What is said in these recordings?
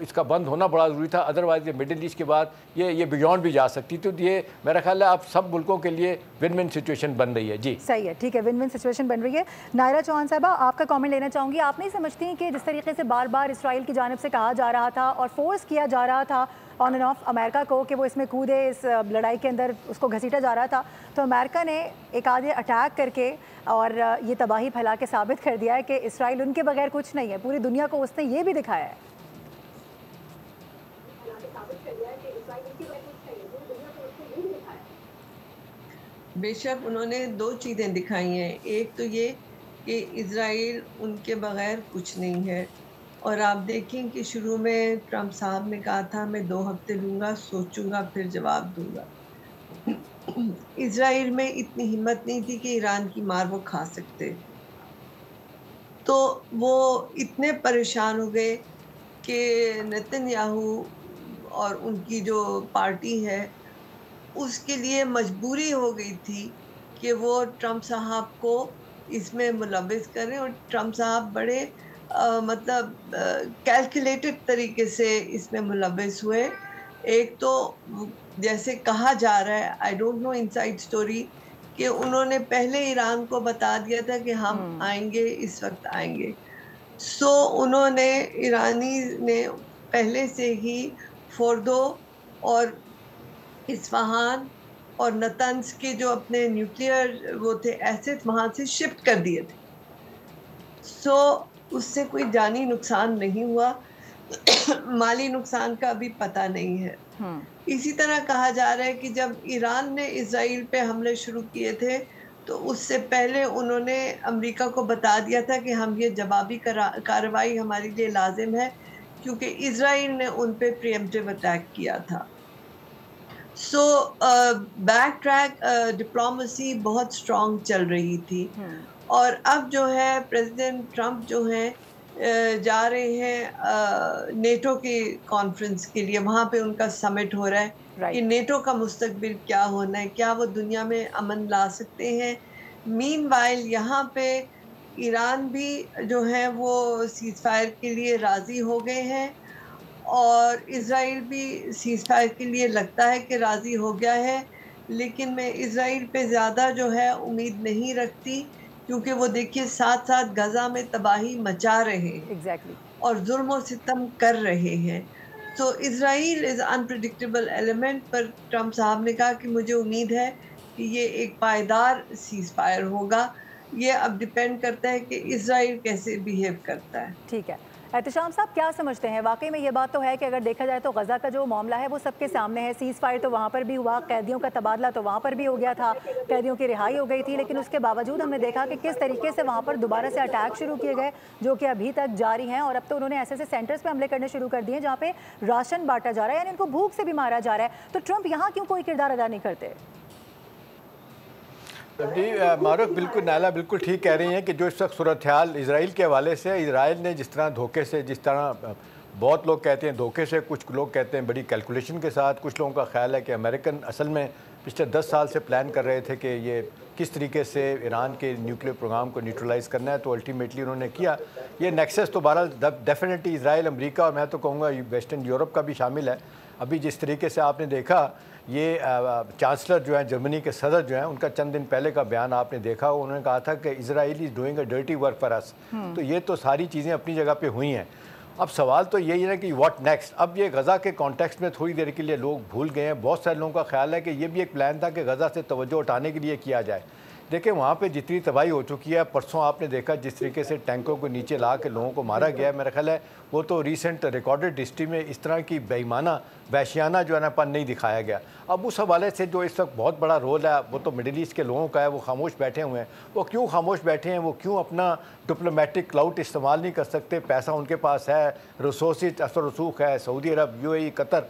اس کا بند ہونا بڑا ضروری تھا، ادروائز یہ مڈل ایسٹ کے بعد یہ بیونڈ بھی جا سکتی تھی. تو یہ میرا خیال ہے اب سب ملکوں کے لیے ون ون سچویشن بن رہی ہے. جی صحیح ہے، ٹھیک ہے، ون ون سچویشن بن رہی ہے. نائرہ چوہان صاحبہ، آپ کا کامنٹ لینا چاہوں گی. آپ نہیں سمجھتی کہ جس طریقے سے بار بار اسرائیل کی جانب سے کہا جا رہا تھا اور فورس کیا جا رہا تھا آن اینڈ آف امریکہ کو کہ وہ اس میں کودے، اس لڑائی کے اندر اس کو گھسیٹا جا رہا تھا، تو امریکہ نے ایک آدھے اٹیک کر کے اور یہ تباہی پھیلا کے ثابت کر دیا ہے کہ اسرائیل ان کے بغیر کچھ نہیں ہے. پوری دنیا کو اس نے یہ بھی دکھایا ہے. بے شک انہوں نے دو چیزیں دکھائی ہیں. ایک تو یہ کہ اسرائیل ان کے بغیر کچھ نہیں ہے، اور آپ دیکھیں کہ شروع میں ٹرمپ صاحب نے کہا تھا میں 2 ہفتے لوں گا، سوچوں گا پھر جواب دوں گا. اسرائیل میں اتنی ہمت نہیں تھی کہ ایران کی مار وہ کھا سکتے، تو وہ اتنے پریشان ہو گئے کہ نتن یاہو اور ان کی جو پارٹی ہے اس کے لیے مجبوری ہو گئی تھی کہ وہ ٹرمپ صاحب کو اس میں ملوث کریں، اور ٹرمپ صاحب بڑے مطلب کیلکولیٹڈ طریقے سے اس میں ملوث ہوئے. ایک تو جیسے کہا جا رہا ہے، I don't know inside story, کہ انہوں نے پہلے ایران کو بتا دیا تھا کہ ہم آئیں گے، اس وقت آئیں گے. سو انہوں نے، ایرانی نے پہلے سے ہی فوردو اور اصفہان اور نتنز کے جو اپنے نیوکلیئر وہ تھے ایسٹ وہاں سے شفٹ کر دیے تھے. سو اس سے کوئی جانی نقصان نہیں ہوا، مالی نقصان کا بھی پتہ نہیں ہے. اسی طرح کہا جا رہا ہے کہ جب ایران نے اسرائیل پہ حملے شروع کیے تھے تو اس سے پہلے انہوں نے امریکہ کو بتا دیا تھا کہ ہم یہ جوابی کارروائی ہمارے لیے لازم ہے، کیونکہ اسرائیل نے ان پہ پریمپٹیو اٹیک کیا تھا. سو بیک ٹریک ڈپلومیسی بہت اسٹرانگ چل رہی تھی. اور اب جو ہے پریزیڈنٹ ٹرمپ جو ہیں جا رہے ہیں نیٹو کی کانفرنس کے لیے، وہاں پہ ان کا سمٹ ہو رہا ہے کہ نیٹو کا مستقبل کیا ہونا ہے، کیا وہ دنیا میں امن لا سکتے ہیں. مین وائل یہاں پہ ایران بھی جو ہے وہ سیز فائر کے لیے راضی ہو گئے ہیں، اور اسرائیل بھی سیز فائر کے لیے لگتا ہے کہ راضی ہو گیا ہے. لیکن میں اسرائیل پہ زیادہ جو ہے امید نہیں رکھتی، کیونکہ وہ دیکھیے ساتھ ساتھ غزہ میں تباہی مچا رہے ہیں اور ظلم و ستم کر رہے ہیں. تو اسرائیل از انپریڈکٹیبل ایلیمنٹ، پر ٹرمپ صاحب نے کہا کہ مجھے امید ہے کہ یہ ایک پائیدار سیز فائر ہوگا. یہ اب ڈیپینڈ کرتا ہے کہ اسرائیل کیسے بیہیو کرتا ہے. ٹھیک ہے، احتشام صاحب کیا سمجھتے ہیں؟ واقعی میں یہ بات تو ہے کہ اگر دیکھا جائے تو غزہ کا جو معاملہ ہے وہ سب کے سامنے ہے. سیز فائر تو وہاں پر بھی ہوا، قیدیوں کا تبادلہ تو وہاں پر بھی ہو گیا تھا، قیدیوں کی رہائی ہو گئی تھی، لیکن اس کے باوجود ہم نے دیکھا کہ کس طریقے سے وہاں پر دوبارہ سے اٹیک شروع کیے گئے جو کہ ابھی تک جاری ہیں. اور اب تو انہوں نے ایسے سینٹرز پہ حملے کرنے شروع کر دیے جہاں پہ راشن بانٹا جا رہا ہے، یعنی ان کو بھوک سے بھی مارا جا رہا ہے. تو ٹرمپ یہاں کیوں کوئی کردار ادا نہیں کرتے؟ جی معروف، بالکل نائلہ بالکل ٹھیک کہہ رہی ہیں کہ جو اس وقت صورتحال اسرائیل کے حوالے سے، اسرائیل نے جس طرح دھوکے سے، جس طرح بہت لوگ کہتے ہیں دھوکے سے، کچھ لوگ کہتے ہیں بڑی کیلکولیشن کے ساتھ، کچھ لوگوں کا خیال ہے کہ امریکن اصل میں پچھلے 10 سال سے پلان کر رہے تھے کہ یہ کس طریقے سے ایران کے نیوکلیئر پروگرام کو نیوٹرلائز کرنا ہے، تو الٹیمیٹلی انہوں نے کیا. یہ نیکسس تو بہرحال ڈیفینیٹلی اسرائیل، امریکہ اور میں تو کہوں گا ویسٹرن یورپ کا بھی شامل ہے. ابھی جس طریقے سے آپ نے دیکھا، یہ چانسلر جو ہیں جرمنی کے صدر جو ہیں، ان کا چند دن پہلے کا بیان آپ نے دیکھا، انہوں نے کہا تھا کہ Israel is doing a dirty work for us. تو یہ تو ساری چیزیں اپنی جگہ پہ ہوئی ہیں. اب سوال تو یہی ہے کہ واٹ نیکسٹ. اب یہ غزہ کے کانٹیکسٹ میں تھوڑی دیر کے لیے لوگ بھول گئے ہیں. بہت سارے لوگوں کا خیال ہے کہ یہ بھی ایک پلان تھا کہ غزہ سے توجہ اٹھانے کے لیے کیا جائے. دیکھیں وہاں پہ جتنی تباہی ہو چکی ہے، پرسوں آپ نے دیکھا جس طریقے سے ٹینکوں کو نیچے لا کے لوگوں کو مارا گیا ہے، میرا خیال ہے وہ تو ریسنٹ ریکارڈڈ ہسٹری میں اس طرح کی بے ایمانہ وحشیانہ جو ہے نا پن نہیں دکھایا گیا. اب اس حوالے سے جو اس وقت بہت بڑا رول ہے وہ تو مڈل ایسٹ کے لوگوں کا ہے. وہ خاموش بیٹھے ہوئے ہیں. وہ کیوں خاموش بیٹھے ہیں؟ وہ کیوں اپنا ڈپلومیٹک کلاؤٹ استعمال نہیں کر سکتے؟ پیسہ ان کے پاس ہے، ریسورسز اثر رسوخ ہے، سعودی عرب، یو اے ای، قطر.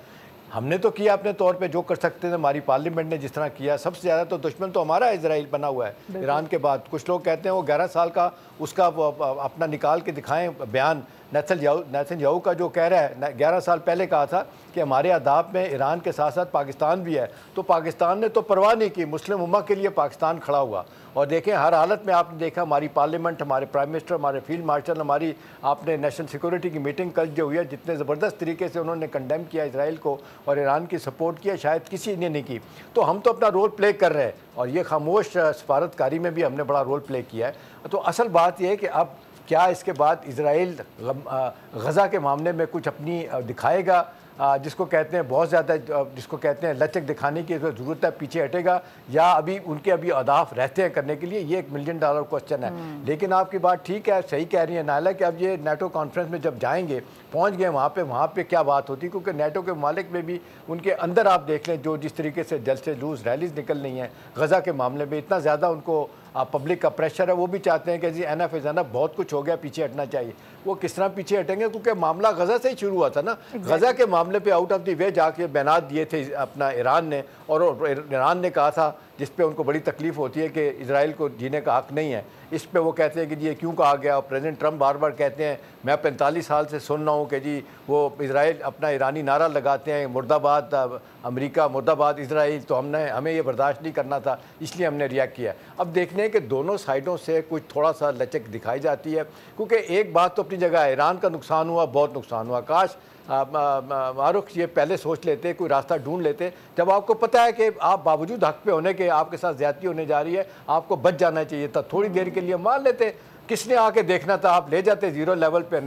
ہم نے تو کیا اپنے طور پہ جو کر سکتے ہیں. ہماری پارلیمنٹ نے جس طرح کیا، سب سے زیادہ تو دشمن تو ہمارا اسرائیل بنا ہوا ہے ایران کے بعد. کچھ لوگ کہتے ہیں وہ 11 سال کا اس کا اپنا نکال کے دکھائیں بیان نیتن یاہو کا جو کہہ رہا ہے 11 سال پہلے کہا تھا کہ ہمارے اہداف میں ایران کے ساتھ ساتھ پاکستان بھی ہے، تو پاکستان نے تو پرواہ نہیں کی، مسلم امہ کے لیے پاکستان کھڑا ہوا. اور دیکھیں ہر حالت میں آپ نے دیکھا ہماری پارلیمنٹ، ہمارے پرائم منسٹر، ہمارے فیلڈ مارشل، ہماری آپ نے نیشنل سیکورٹی کی میٹنگ کل جو ہوئی ہے، جتنے زبردست طریقے سے انہوں نے کنڈیم کیا اسرائیل کو اور ایران کی سپورٹ کیا، شاید کسی نے نہیں کی. تو ہم تو اپنا رول پلے کر رہے ہیں، اور یہ خاموش سفارتکاری میں بھی ہم نے بڑا رول پلے کیا ہے. تو اصل بات یہ ہے کہ اب کیا اس کے بعد اسرائیل غزہ کے معاملے میں کچھ اپنی دکھائے گا، جس کو کہتے ہیں بہت زیادہ، جس کو کہتے ہیں لچک دکھانے کی ضرورت ہے، پیچھے ہٹے گا، یا ابھی ان کے اہداف رہتے ہیں کرنے کے لیے؟ یہ $1 ملین کوسچن ہے. لیکن آپ کی بات ٹھیک ہے، صحیح کہہ رہی ہیں نائلہ کہ اب یہ نیٹو کانفرنس میں جب جائیں گے، پہنچ گئے وہاں پہ کیا بات ہوتی، کیونکہ نیٹو کے ممالک میں بھی ان کے اندر آپ دیکھ لیں جو جس طریقے سے جلسے جلوس ریلیز نکل رہی ہیں غزہ کے معاملے میں، اتنا زیادہ ان کو پبلک کا پریشر ہے، وہ بھی چاہتے ہیں کہ جی انف از انف، بہت کچھ ہو گیا، پیچھے ہٹنا چاہیے. وہ کس طرح پیچھے ہٹیں گے؟ کیونکہ معاملہ غزہ سے ہی شروع ہوا تھا نا. غزہ کے معاملے پہ آؤٹ آف دی وے جا کے بیانات دیے تھے اپنا ایران نے، اور ایران نے کہا تھا، جس پہ ان کو بڑی تکلیف ہوتی ہے کہ اسرائیل کو جینے کا حق نہیں ہے. اس پہ وہ کہتے ہیں کہ جی یہ کیوں کہا گیا، اور پریزیڈنٹ ٹرمپ بار بار کہتے ہیں میں 45 سال سے سن رہا ہوں کہ جی وہ اسرائیل اپنا ایرانی نعرہ لگاتے ہیں مرد آباد امریکہ، مرد آباد اسرائیل، تو ہمیں یہ برداشت نہیں کرنا تھا، اس لیے ہم نے ریئیکٹ کیا. اب دیکھنے ہیں کہ دونوں سائڈوں سے کچھ تھوڑا سا لچک دکھائی جاتی ہے، کیونکہ ایک بات تو اپنی جگہ ہے، ایران کا نقصان ہوا، بہت نقصان ہوا. کاش معروف یہ پہلے سوچ لیتے، کوئی راستہ ڈھونڈ لیتے. جب آپ کو پتہ ہے کہ آپ باوجود حق پہ ہونے کے آپ کے ساتھ زیادتی ہونے جا رہی ہے، آپ کو بچ جانا چاہیے تھا. تھوڑی دیر کے لیے مان لیتے، کس نے آ کے دیکھنا تھا؟ آپ لے جاتے 0 لیول پہ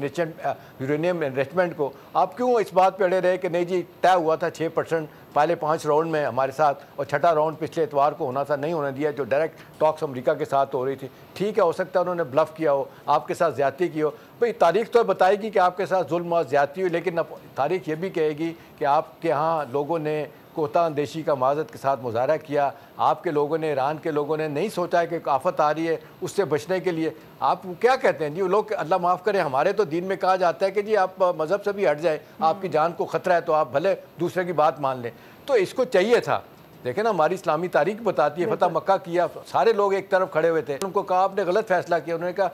یورینیم انریچمنٹ کو. آپ کیوں اس بات پہ اڑے رہے کہ نہیں جی طے ہوا تھا 6% پہلے 5 راؤنڈ میں ہمارے ساتھ، اور 6ٹھا راؤنڈ پچھلے اتوار کو ہونا تھا، نہیں ہونے دیا، جو ڈائریکٹ ٹاکس امریکہ کے ساتھ ہو رہی تھی. ٹھیک ہے، ہو سکتا ہے انہوں نے بلف کیا ہو، آپ کے ساتھ زیادتی کی ہو. بھئی تاریخ تو بتائے گی کہ آپ کے ساتھ ظلم اور زیادتی ہوئی، لیکن تاریخ یہ بھی کہے گی کہ آپ کے ہاں لوگوں نے کوتا اندیشی کا معذرت کے ساتھ مظاہرہ کیا. آپ کے لوگوں نے، ایران کے لوگوں نے نہیں سوچا ہے کہ آفت آ رہی ہے، اس سے بچنے کے لیے آپ کیا کہتے ہیں جی وہ لوگ، اللہ معاف کرے، ہمارے تو دین میں کہا جاتا ہے کہ جی آپ مذہب سے بھی ہٹ جائیں، آپ کی جان کو خطرہ ہے تو آپ بھلے دوسرے کی بات مان لیں. تو اس کو چاہیے تھا. دیکھیں نا ہماری اسلامی تاریخ بتاتی ہے، فتح مکہ کیا، سارے لوگ ایک طرف کھڑے ہوئے تھے، ان کو کہا آپ نے غلط فیصلہ کیا، انہوں نے کہا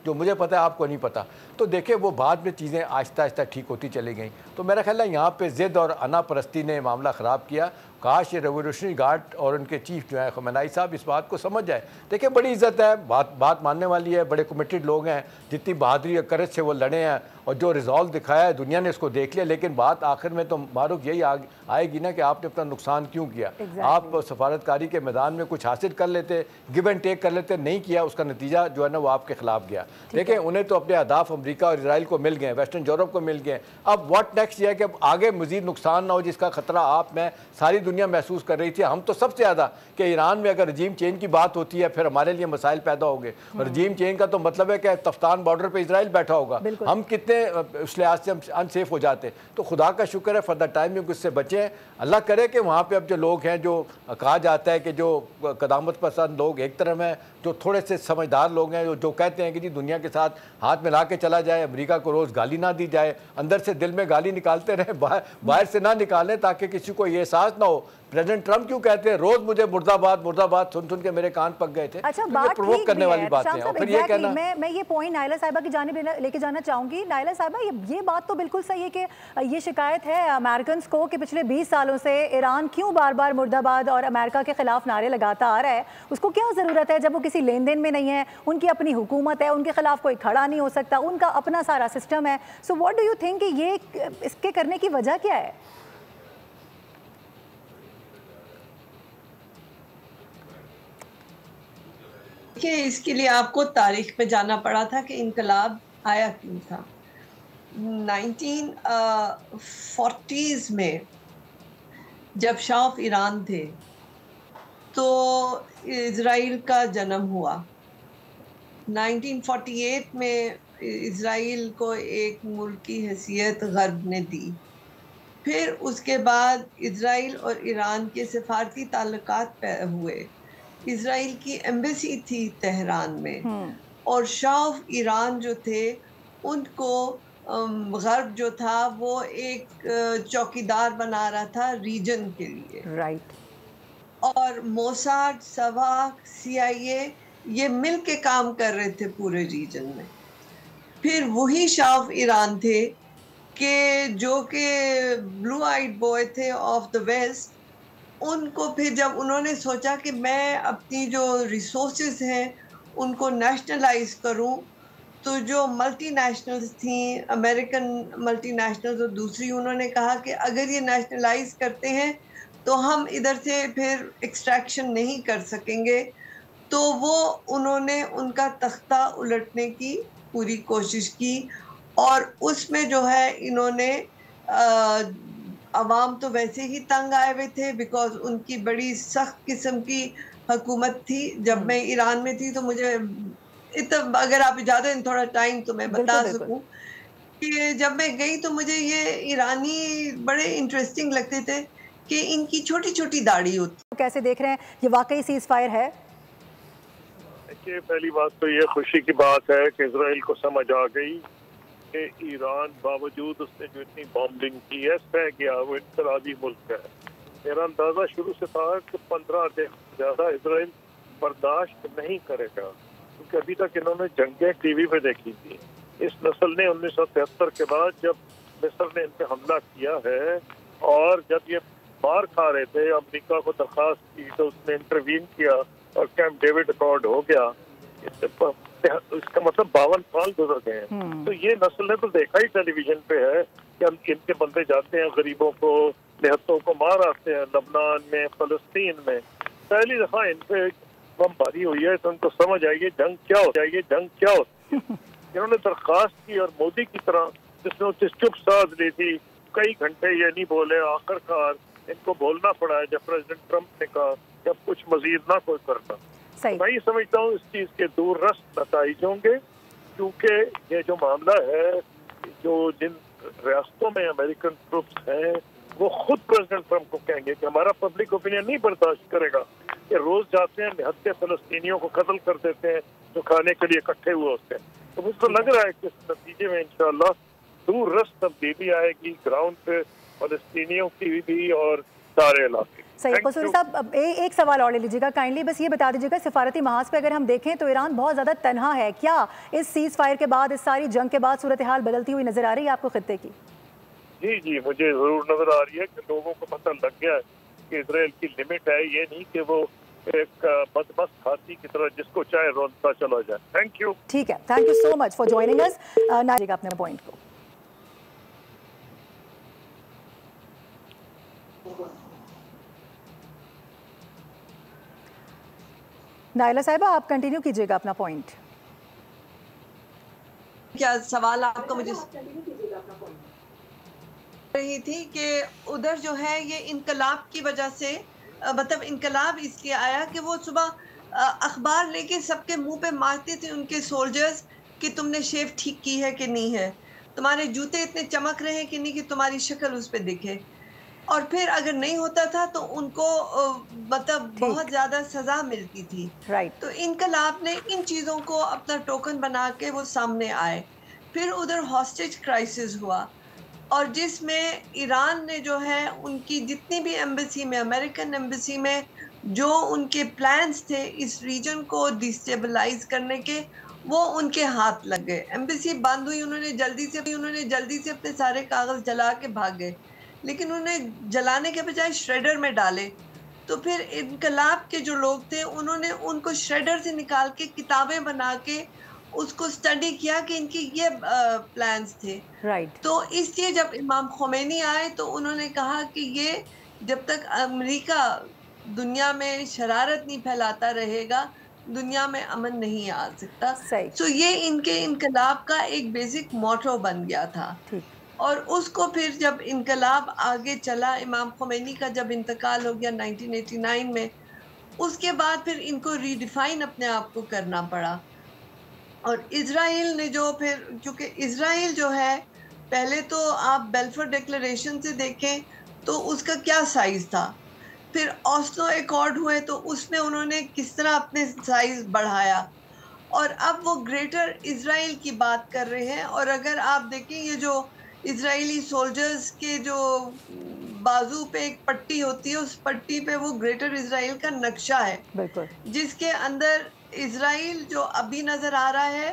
جو مجھے پتہ ہے آپ کو نہیں پتہ. تو دیکھیں وہ بعد میں چیزیں آہستہ آہستہ ٹھیک ہوتی چلی گئیں. تو میرا خیال ہے یہاں پہ ضد اور انا پرستی نے معاملہ خراب کیا. کاش یہ ریولیوشنری گارڈ اور ان کے چیف جو ہیں خمینائی صاحب اس بات کو سمجھ جائے. دیکھیں بڑی عزت ہے، بات ماننے والی ہے، بڑے کمیٹڈ لوگ ہیں، جتنی بہادری اور کرج سے وہ لڑے ہیں اور جو ریزالو دکھایا ہے دنیا نے اس کو دیکھ لیا. لیکن بات آخر میں تو معروف یہی آئے گی نا کہ آپ نے اپنا نقصان کیوں کیا. آپ سفارتکاری کے میدان میں کچھ حاصل کر لیتے، گیو اینڈ ٹیک کر لیتے، نہیں کیا، اس کا نتیجہ جو ہے نا وہ آپ کے خلاف گیا. دیکھیں انہیں تو اپنے اہداف امریکہ اور اسرائیل کو مل گئے، ویسٹرن یورپ کو مل گئے. اب واٹ نیکسٹ یہ ہے کہ اب آگے مزید نقصان نہ ہو، جس کا خطرہ آپ میں ساری دنیا محسوس کر رہی تھی. ہم تو سب سے زیادہ کہ ایران میں اگر رجیم چینج کی بات ہوتی ہے پھر ہمارے لیے مسائل پیدا ہو گئے. رجیم چینج کا تو مطلب ہے کہ تفتان بارڈر پہ اسرائیل بیٹھا ہوگا، ہم کتنے اس لحاظ سے ہم انسیف ہو جاتے. تو خدا کا شکر ہے فار دا ٹائم اس سے بچے ہیں. اللہ کرے کہ وہاں پہ اب جو لوگ ہیں، جو کہا جاتا ہے کہ جو قدامت پسند لوگ ایک طرف ہیں، جو تھوڑے سے سمجھدار لوگ ہیں، جو کہتے ہیں کہ جی دنیا کے ساتھ ہاتھ ملا کے چلا جائے، امریکہ کو روز گالی نہ دی جائے، اندر سے دل میں گالی نکالتے رہیں، باہر سے نہ نکالیں تاکہ کسی کو یہ احساس نہ ہو. پریزیڈنٹ ٹرمپ کیوں کہتے ہیں روز مجھے مرد آباد سن کے میرے کان پک گئے تھے. اچھا، یہ پرووک کرنے والی باتیں ہیں. اور پھر یہ کہنا میں یہ پوائنٹ نائلہ صاحبہ کی جانب لے کے جانا چاہوں گی. نائلہ صاحبہ یہ بات تو بالکل صحیح ہے کہ یہ شکایت ہے امریکنز کو کہ پچھلے 20 سالوں سے ایران کیوں بار بار مرد آباد اور امریکہ کے خلاف نعرے لگاتا آ رہا ہے. اس کو کیا ضرورت ہے جب وہ کسی لین دین میں نہیں ہے، ان کی اپنی حکومت ہے، ان کے خلاف کوئی کھڑا نہیں ہو سکتا، ان کا اپنا سارا سسٹم ہے. So what do you think کہ یہ اس کے کرنے کی وجہ کیا ہے؟ کہ اس کے لیے آپ کو تاریخ میں جانا پڑا تھا کہ انقلاب آیا کیوں تھا. 1940s میں جب شاہ آف ایران تھے تو اسرائیل کا جنم ہوا. 1948 میں اسرائیل کو ایک ملک کی حیثیت غرب نے دی. پھر اس کے بعد اسرائیل اور ایران کے سفارتی تعلقات ہوئے. اسرائیل کی ایمبیسی تھی تہران میں، اور شاہ آف ایران جو تھے ان کو غرب جو تھا وہ ایک چوکیدار بنا رہا تھا ریجن کے لیے. رائٹ. اور موساد، سواک، CIA یہ مل کے کام کر رہے تھے پورے ریجن میں. پھر وہی شاہ آف ایران تھے کہ جو کہ بلو آئیڈ بوائے تھے آف دا ویسٹ، ان کو پھر جب انہوں نے سوچا کہ میں اپنی جو ریسورسز ہیں ان کو نیشنلائز کروں، تو جو ملٹی نیشنلز تھیں، امریکن ملٹی نیشنلز، اور دوسری انہوں نے کہا کہ اگر یہ نیشنلائز کرتے ہیں تو ہم ادھر سے پھر ایکسٹریکشن نہیں کر سکیں گے، تو وہ انہوں نے ان کا تختہ الٹنے کی پوری کوشش کی، اور اس میں جو ہے انہوں نے عوام تو ویسے ہی تنگ آئے ہوئے تھے، بیکاز ان کی بڑی سخت قسم کی حکومت تھی۔ جب میں ایران میں تھی تو مجھے اگر آپ اجازت دیں تھوڑا ٹائم تو میں بتا سکوں کہ جب میں گئی تو مجھے یہ ایرانی بڑے انٹرسٹنگ لگتے تھے کہ ان کی چھوٹی چھوٹی داڑھی ہوتی۔ کیسے دیکھ رہے ہیں یہ واقعی سیز فائر ہے؟ دیکھیے، پہلی بات تو یہ خوشی کی بات ہے کہ اسرائیل کو سمجھ آ گئی کہ ایران باوجود اس نے جو اتنی بامبنگ کی ہے سہ گیا، وہ انفرادی ملک ہے۔ میرا اندازہ شروع سے تھا کہ 15 دن زیادہ اسرائیل برداشت نہیں کرے گا، کیونکہ ابھی تک انہوں نے جنگیں ٹی وی پہ دیکھی تھی۔ اس نسل نے 1973 کے بعد جب مصر نے ان پہ حملہ کیا ہے اور جب یہ مار کھا رہے تھے، امریکہ کو درخواست کی تو اس نے انٹروین کیا اور کیمپ ڈیوڈ اکارڈ ہو گیا۔ اس کا مطلب 52 سال گزر گئے ہیں۔ تو یہ نسل نے تو دیکھا ہی ٹیلی ویژن پہ ہے کہ ہم ان کے بندے جاتے ہیں، غریبوں کو، نہتوں کو مار آتے ہیں، لبنان میں، فلسطین میں۔ پہلی دفعہ ان پہ بمباری ہوئی ہے تو ان کو سمجھ آئی ہے جنگ کیا ہوتی ہے، جنگ کیا ہوتی ہے۔ انہوں نے درخواست کی اور مودی کی طرح جس نے چپ ساز لی تھی، کئی گھنٹے یہ نہیں بولے، آخر کار ان کو بولنا پڑا ہے جب پریزیڈنٹ ٹرمپ نے کہا کہ اب کچھ مزید نہ کوئی کرنا۔ میں یہ سمجھتا ہوں اس چیز کے دور رس نتائج ہوں گے، کیونکہ یہ جو معاملہ ہے، جو جن ریاستوں میں امریکن ٹروپس ہیں وہ خود پریزیڈنٹ ٹرمپ کو کہیں گے کہ ہمارا پبلک اوپینین نہیں برداشت کرے گا کہ روز جاتے ہیں نہتے فلسطینیوں کو قتل کر دیتے ہیں جو کھانے کے لیے اکٹھے ہوئے ہوتے ہیں۔ تو مجھ کو لگ رہا ہے کہ اس نتیجے میں انشاءاللہ دور رس تبدیلی آئے گی گراؤنڈ پہ، فلسطینیوں کی بھی اور سارے علاقے۔ صحیح۔ قصوری صاحب ایک سوال اور لے لیجیے گا، کائنڈلی بس یہ بتا دیجیے گا، سفارتی محاذ پہ اگر ہم دیکھیں تو ایران بہت زیادہ تنہا ہے، کیا اس سیز فائر کے بعد، اس ساری جنگ کے بعد صورتحال بدلتی ہوئی نظر آ رہی ہے آپ کو خطے کی؟ جی مجھے ضرور نظر آ رہی ہے کہ لوگوں کو پتہ لگ گیا ہے کہ اسرائیل کی لمٹ ہے، یہ نہیں کہ وہ ایک بدمست ہاتھی کی طرح جس کو چاہے رونتا چلا جائے۔ Thank you. ٹھیک ہے، thank you so much for joining us. Naila کا اپنے پوائنٹ کو۔ نائلہ صاحبہ آپ کنٹینیو کیجئے گا اپنا پوائنٹ۔ کیا سوال آپ کا مجھے رہی تھی کہ ادھر جو ہے یہ انقلاب کی وجہ سے، مطلب انقلاب اس لیے آیا کہ وہ صبح اخبار لے کے سب کے منہ پہ مارتے تھے ان کے سولجرز کہ تم نے شیو ٹھیک کی ہے کہ نہیں ہے، تمہارے جوتے اتنے چمک رہے ہیں کہ نہیں کہ تمہاری شکل اس پہ دکھے، اور پھر اگر نہیں ہوتا تھا تو ان کو مطلب بہت زیادہ سزا ملتی تھی۔ تو انقلاب نے ان چیزوں کو اپنا ٹوکن بنا کے وہ سامنے آئے۔ پھر ادھر ہاسٹیج کرائسس ہوا، اور جس میں ایران نے جو ہے ان کی جتنی بھی ایمبیسی میں، امریکن ایمبیسی میں جو ان کے پلانز تھے اس ریجن کو ڈیسٹیبلائز کرنے کے، وہ ان کے ہاتھ لگ گئے۔ ایمبیسی بند ہوئی، انہوں نے جلدی سے اپنے سارے کاغذ جلا کے بھاگ گئے، لیکن انہوں نے جلانے کے بجائے شریڈر میں ڈالے۔ تو پھر انقلاب کے جو لوگ تھے انہوں نے ان کو شریڈر سے نکال کے کتابیں بنا کے اس کو اسٹڈی کیا کہ ان کی یہ پلانز تھے۔ تو اس لیے جب امام خمینی آئے تو انہوں نے کہا کہ یہ جب تک امریکہ دنیا میں شرارت نہیں پھیلاتا رہے گا، دنیا میں امن نہیں آ سکتا۔ سو یہ ان کے انقلاب کا ایک بیسک موٹو بن گیا تھا، اور اس کو پھر جب انقلاب آگے چلا، امام خمینی کا جب انتقال ہو گیا 1989 میں، اس کے بعد پھر ان کو ریڈیفائن اپنے آپ کو کرنا پڑا۔ اور اسرائیل نے جو پھر، کیونکہ اسرائیل جو ہے، پہلے تو آپ بیلفور ڈیکلریشن سے دیکھیں تو اس کا کیا سائز تھا، پھر اوسلو ایکارڈ ہوئے تو اس میں انہوں نے کس طرح اپنے سائز بڑھایا، اور اب وہ گریٹر اسرائیل کی بات کر رہے ہیں۔ اور اگر آپ دیکھیں یہ جو اسرائیلی سولجرز کے جو بازو پہ ایک پٹی ہوتی ہے، اس پٹی پہ وہ گریٹر اسرائیل کا نقشہ ہے، جس کے اندر اسرائیل جو ابھی نظر آ رہا ہے